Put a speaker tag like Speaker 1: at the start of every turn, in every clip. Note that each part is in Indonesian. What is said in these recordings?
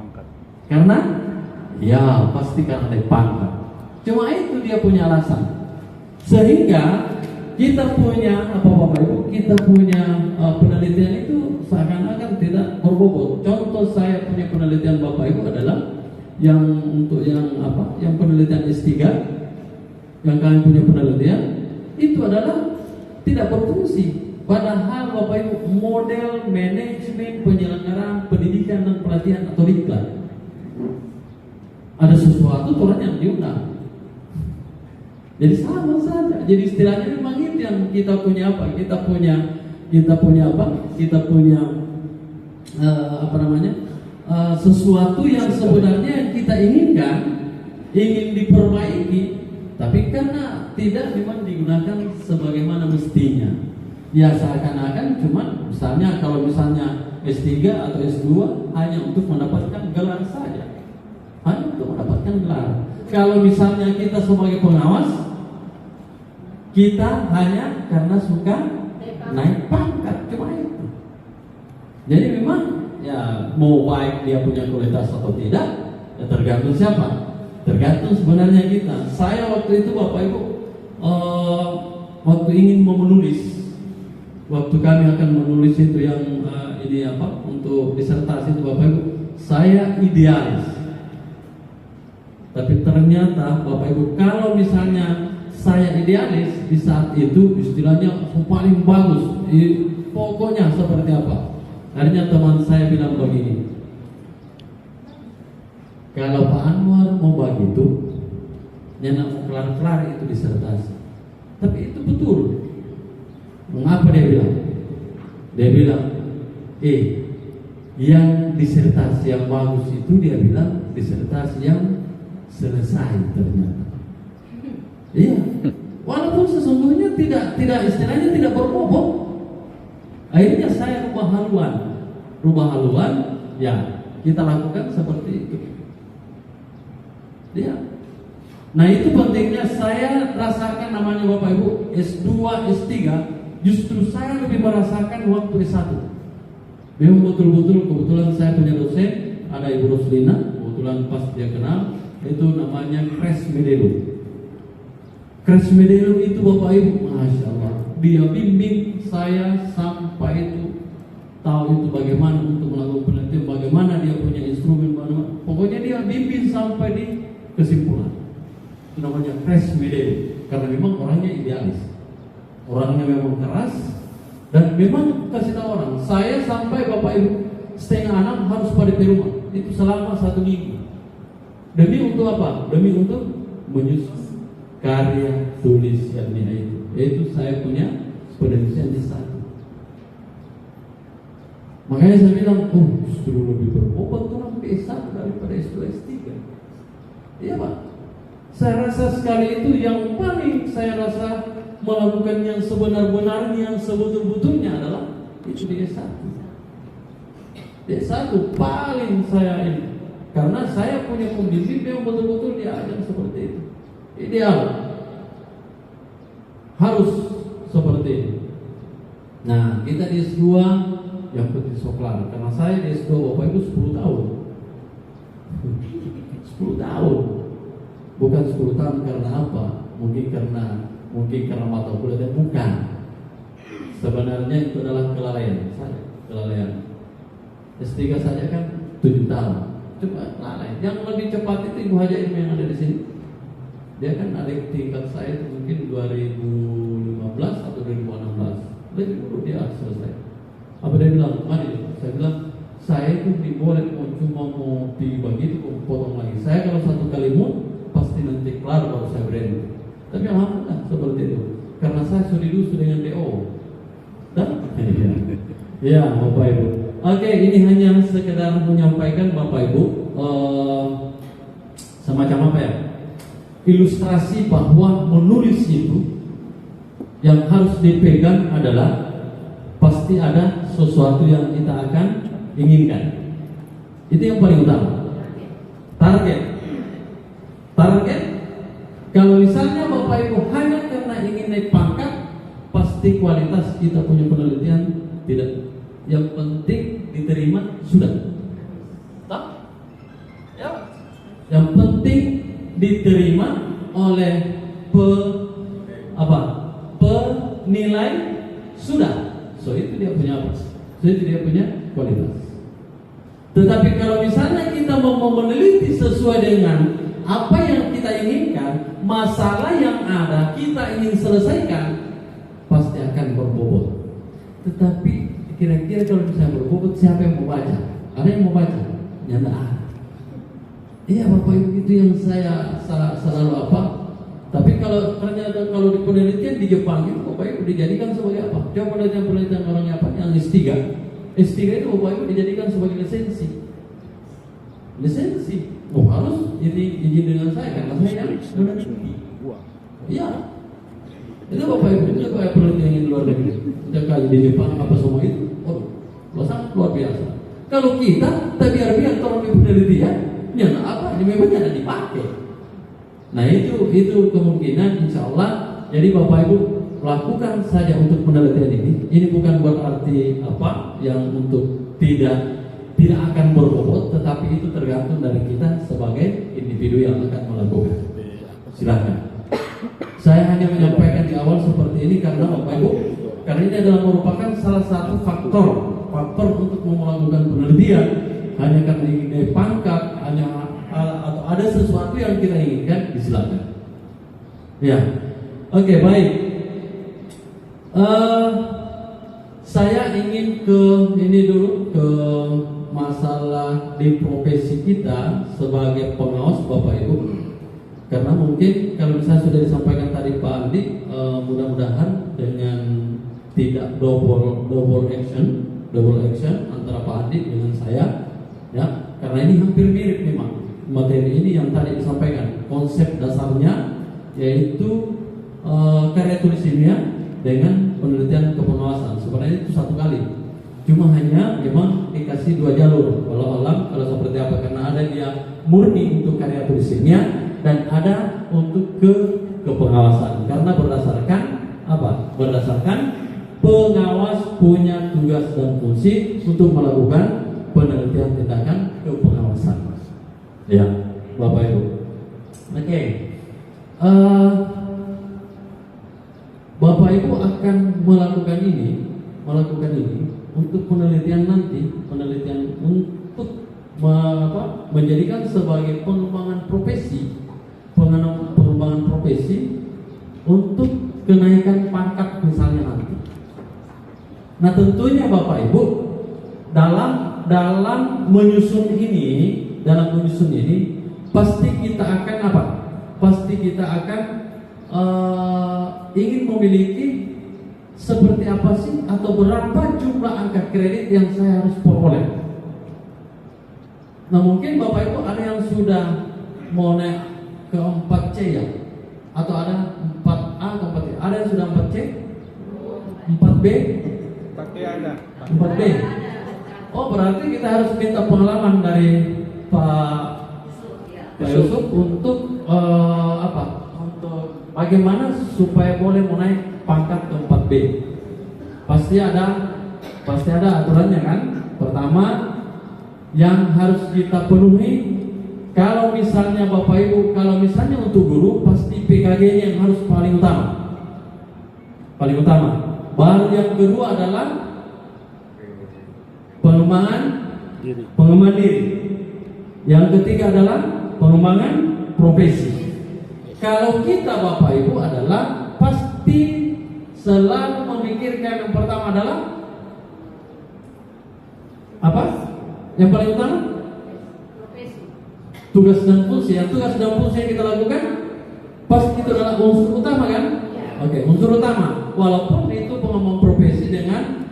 Speaker 1: pangkat.
Speaker 2: Karena ya pasti karena naik pangkat. Cuma itu dia punya alasan. Sehingga kita punya apa Bapak Ibu? Kita punya penelitian itu seakan-akan tidak berbobot. Contoh saya punya penelitian Bapak Ibu adalah yang untuk yang apa? Yang penelitian S3 yang kami punya penelitian itu adalah tidak berfungsi. Padahal Bapak Ibu model manajemen penyelenggaraan pendidikan dan pelatihan atau diklat. Ada sesuatu orang yang diundang. Jadi sama saja. Jadi istilahnya memang itu yang kita punya apa? Kita punya apa? Kita punya sesuatu yang sebenarnya kita inginkan, ingin diperbaiki, tapi karena tidak memang digunakan sebagaimana mestinya. Ya seakan-akan cuma misalnya kalau misalnya S3 atau S2 hanya untuk mendapatkan gelar saja. Hanya untuk mendapatkan gelar. Kalau misalnya kita sebagai pengawas, kita hanya karena suka naik pangkat, cuma itu. Jadi memang ya mau baik dia punya kualitas atau tidak, ya tergantung siapa. Tergantung sebenarnya kita. Saya waktu itu Bapak Ibu waktu ingin menulis, waktu kami akan menulis itu yang ini apa untuk disertasi itu Bapak Ibu, saya idealis. Tapi ternyata Bapak Ibu kalau misalnya saya idealis di saat itu istilahnya paling bagus, pokoknya seperti apa. Akhirnya teman saya bilang begini, kalau Pak Anwar mau begitu, nyenak kelar-kelar itu disertasi. Tapi itu betul. Mengapa dia bilang? Dia bilang, yang disertasi yang bagus itu dia bilang disertasi yang selesai ternyata. Iya, walaupun sesungguhnya tidak istilahnya tidak berbobot. Akhirnya saya rubah haluan, ya kita lakukan seperti itu. Ya. Nah itu pentingnya saya rasakan namanya Bapak Ibu S2, S3, justru saya lebih merasakan waktu S1. Memang betul-betul kebetulan saya punya dosen, ada Ibu Roslina, kebetulan pas dia kenal, itu namanya Crash Medelo. Crash Medelo itu Bapak Ibu, Masya Allah, dia bimbing saya sampai itu tahu itu bagaimana untuk melakukan penelitian, bagaimana dia punya instrumen, pokoknya dia bimbing sampai di kesimpulan. Itu namanya Crash Medelo, karena memang orangnya idealis, orangnya memang keras, dan memang kasih tahu orang. Saya sampai Bapak Ibu 5:30 harus pada di rumah, itu selama 1 minggu. Demi untuk apa? Demi untuk menyusun karya tulis ilmiah itu. Yaitu saya punya penelitian di sana. Makanya saya bilang, justru lebih berbobot orang S1 daripada S2, S3. Iya Pak. Saya rasa sekali itu yang paling saya rasa melakukan yang sebenar-benarnya, yang sebetul-betulnya adalah itu di S1. Di S1 paling saya ini, karena saya punya pembimbing yang betul-betul diajar seperti itu. Ideal, harus seperti ini. Nah kita di S2 yang penting soklar, karena saya di S2 Bapak Ibu 10 tahun 10 tahun, bukan 10 tahun karena apa? Mungkin karena mata kuliah, bukan. Sebenarnya itu adalah kelalaian saya, kelalaian. S3 saja kan 7 tahun, cuma lalai. Yang lebih cepat itu Ibu Haja Ilmu yang ada di sini. Dia kan adik tingkat saya itu mungkin 2015 atau 2016. Lebih dulu dia selesai. Apa dia bilang? Mari. Saya bilang, saya itu diboleh cuma mau begitu, potong lagi. Saya kalau 1 kali mau pasti nanti kelar baru saya berani. Tapi alhamdulillah seperti itu. Karena saya sudah dengan DO. Dan ya Bapak Ibu. Oke, ini hanya sekedar menyampaikan Bapak Ibu semacam apa ya? Ilustrasi bahwa menulis itu yang harus dipegang adalah pasti ada sesuatu yang kita akan inginkan. Itu yang paling utama. Target. Kalau misalnya Bapak Ibu hanya karena ingin naik pangkat, pasti kualitas kita punya penelitian tidak. Yang penting diterima sudah. Yang penting diterima oleh penilai sudah. So itu dia punya apa? So itu dia punya kualitas. Tetapi kalau misalnya kita mau meneliti sesuai dengan apa yang kita inginkan, masalah yang ada kita ingin selesaikan, pasti akan berbobot. Tetapi kira-kira kalau misalnya berbobot, siapa yang mau baca? Ada yang mau baca? Ya tidak ada. Iya Bapak Ibu, itu yang saya selalu apa. Tapi kalau ternyata kalau di penelitian di Jepang itu Bapak Ibu dijadikan sebagai apa? Coba penelitian orangnya apa? Yang S3. S3 itu Bapak Ibu dijadikan sebagai lisensi. Oh harus izin dengan saya karena saya yang meneliti. Iya. Itu Bapak Ibu itu kayak penelitian yang di luar negeri. Kayak di Jepang apa semua itu. Sangat luar biasa. Kalau kita biar kalau di penelitian, ya apa? Ini memang tidak dipakai. Nah itu kemungkinan insya Allah. Jadi Bapak Ibu lakukan saja untuk penelitian ini. Ini bukan berarti apa yang untuk tidak akan berbobot, tetapi itu tergantung dari kita sebagai individu yang akan melakukan. Silakan. Saya hanya menyampaikan di awal seperti ini karena Bapak Ibu, karena ini adalah merupakan salah satu faktor untuk melakukan penelitian. Hanya karena ingin pangkat, atau ada sesuatu yang kita inginkan, disilakan. Ya, oke, baik. Saya ingin ke ini dulu, ke masalah di profesi kita sebagai pengawas Bapak Ibu. Karena mungkin kalau misalnya sudah disampaikan tadi Pak Andi, mudah-mudahan dengan tidak double action antara Pak Andi dengan saya, ya, karena ini hampir mirip memang materi ini yang tadi disampaikan. Konsep dasarnya yaitu karya tulis ilmiah dengan penelitian kepengawasan. Sebenarnya itu satu kali, cuma hanya memang dikasih 2 jalur. Walau alam kalau seperti apa, karena ada dia murni untuk karya tulis ilmiah dan ada untuk kepengawasan. Karena berdasarkan apa? Berdasarkan pengawas punya tugas dan fungsi untuk melakukan penelitian tindakan kepengawasan. Ya, Bapak Ibu. Oke. Bapak Ibu akan melakukan ini untuk penelitian nanti, penelitian untuk menjadikan sebagai pengembangan profesi untuk kenaikan pangkat misalnya nanti. Nah tentunya Bapak Ibu dalam menyusun ini pasti kita akan apa? Pasti kita akan ingin memiliki seperti apa sih atau berapa jumlah angka kredit yang saya harus peroleh. Nah mungkin Bapak Ibu ada yang sudah mau naik ke 4C ya, atau ada 4A atau 4C, ada yang sudah 4C, 4B, 4B. Oh berarti kita harus minta pengalaman dari Pak Yusuf untuk untuk bagaimana supaya boleh menaik pangkat ke 4B. Pasti ada aturannya kan. Pertama yang harus kita penuhi, kalau misalnya Bapak Ibu, kalau misalnya untuk guru pasti PKG-nya yang harus paling utama. Baru yang kedua adalah pengembangan diri. Yang ketiga adalah pengembangan profesi. Kalau kita Bapak Ibu adalah pasti selalu memikirkan yang pertama adalah apa? Yang paling utama? Profesi. Tugas dan fungsi. Yang tugas dan fungsi yang kita lakukan pasti itu adalah unsur utama kan? Ya. Oke, unsur utama. Walaupun itu pengembangan profesi dengan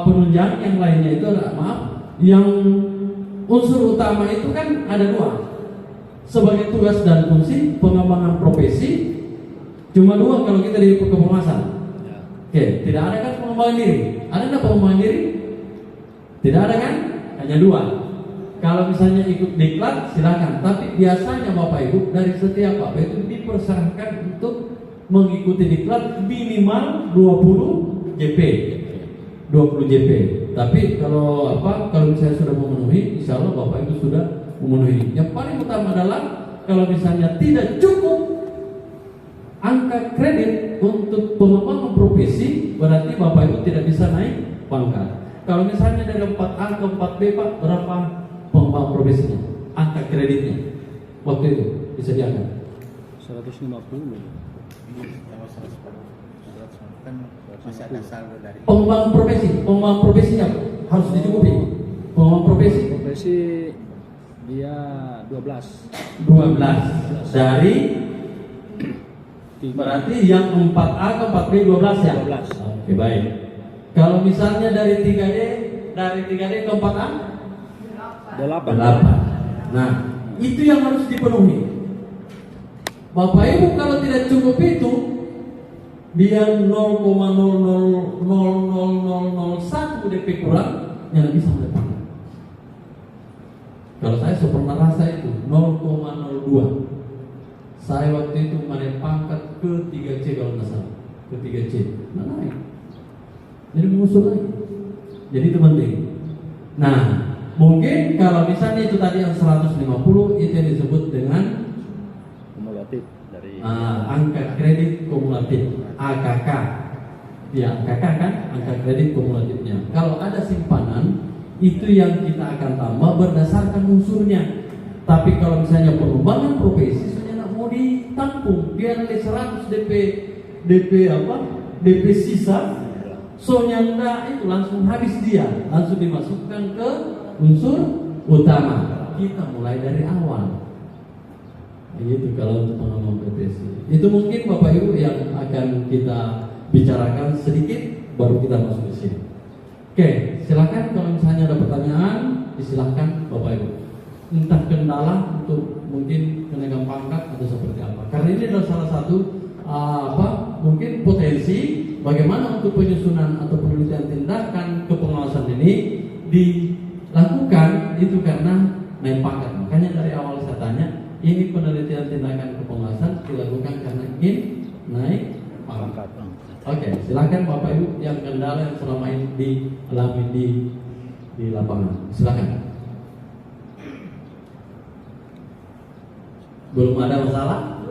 Speaker 2: penunjang yang lainnya itu adalah yang unsur utama itu kan ada 2. Sebagai tugas dan fungsi pengembangan profesi cuma 2 kalau kita di kepengawasan. Oke, tidak ada kan pengembangan diri? Ada nggak pengembangan diri? Tidak ada kan? Hanya 2. Kalau misalnya ikut diklat silakan. Tapi biasanya Bapak Ibu dari setiap Bapak itu dipersarankan untuk mengikuti diklat minimal 20 JP. Tapi kalau misalnya sudah memenuhi, insya Allah Bapak itu sudah memenuhi. Yang paling utama adalah kalau misalnya tidak cukup angka kredit untuk pengembangan profesi, berarti Bapak Ibu tidak bisa naik pangkat. Kalau misalnya dari 4A ke 4B Pak, berapa pengembangan profesinya? Angka kreditnya waktu itu disediakan
Speaker 1: 150.
Speaker 3: Kan masih ada saldo dari
Speaker 2: pengembangan profesinya harus dicukupi. Pengembangan
Speaker 1: Profesi dia 12
Speaker 2: dari berarti yang 4A ke 4B 12 ya?
Speaker 1: 12.
Speaker 2: Oke, baik. Kalau misalnya dari 3D ke 4A 8. Nah, itu yang harus dipenuhi. Bapak Ibu kalau tidak cukup itu, dia 0,000001 DP kurang, yang bisa mendapatkan. Kalau saya pernah rasa itu 0,02. Saya waktu itu naik pangkat ke 3C kalau nggak salah, ke 3C, nah, naik. Jadi mengusul lagi. Jadi itu penting. Nah, mungkin kalau misalnya itu tadi yang 150, itu yang disebut dengan
Speaker 1: kumulatif dari
Speaker 2: angka kredit kumulatif, AKK. Ya, AKK kan angka kredit kumulatifnya. Kalau ada simpanan, itu yang kita akan tambah berdasarkan unsurnya. Tapi kalau misalnya pengembangan profesi, sebenarnya mau ditampung, biar ada 100 DP sisa, soalnya enggak itu langsung habis dia, langsung dimasukkan ke unsur utama. Kita mulai dari awal. Gitu kalau untuk pengembangan profesi. Itu mungkin Bapak Ibu yang akan kita bicarakan sedikit, baru kita masuk ke sini. Oke, silakan kalau misalnya ada pertanyaan, disilahkan Bapak Ibu. Entah kendala untuk mungkin kenaikan pangkat atau seperti apa. Karena ini adalah salah satu mungkin potensi bagaimana untuk penyusunan atau penelitian tindakan kepengawasan ini dilakukan itu karena naik pangkat. Makanya dari awal saya tanya, ini penelitian tindakan kepengawasan dilakukan karena ingin naik pangkat. Oke, silakan Bapak Ibu yang kendala yang selama ini dialami di lapangan. Silakan. Belum ada masalah?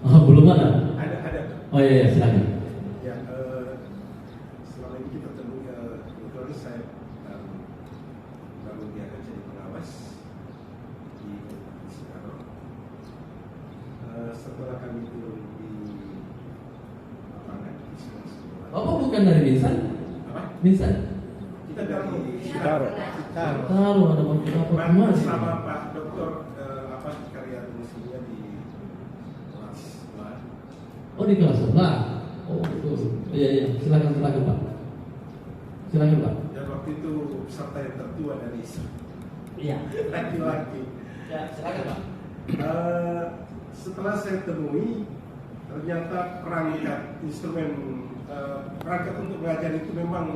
Speaker 2: Oh, belum ada.
Speaker 4: Ada.
Speaker 2: Oh iya, silakan.
Speaker 4: Ya, selama ini kita temui kebetulan saya baru dia jadi pengawas di Kabupaten Sekarang. Setelah kami turun di lapangan di sekolah.
Speaker 2: Bapak bukan dari Binsan?
Speaker 4: Apa?
Speaker 2: Binsan?
Speaker 4: Kita dari
Speaker 1: Citaro.
Speaker 2: Taruh ada beberapa rumah sih.
Speaker 4: Sama Pak Dokter karya tulisnya di kelas 1.
Speaker 2: Oh di kelas 11. Oh betul. Iya, silakan Pak. Silakan Pak.
Speaker 4: Dan waktu itu peserta yang tertua dari
Speaker 2: Iya.
Speaker 4: laki-laki.
Speaker 2: Ya, silakan Pak.
Speaker 4: Setelah saya temui, ternyata perangkat instrumen perangkat untuk mengajar itu memang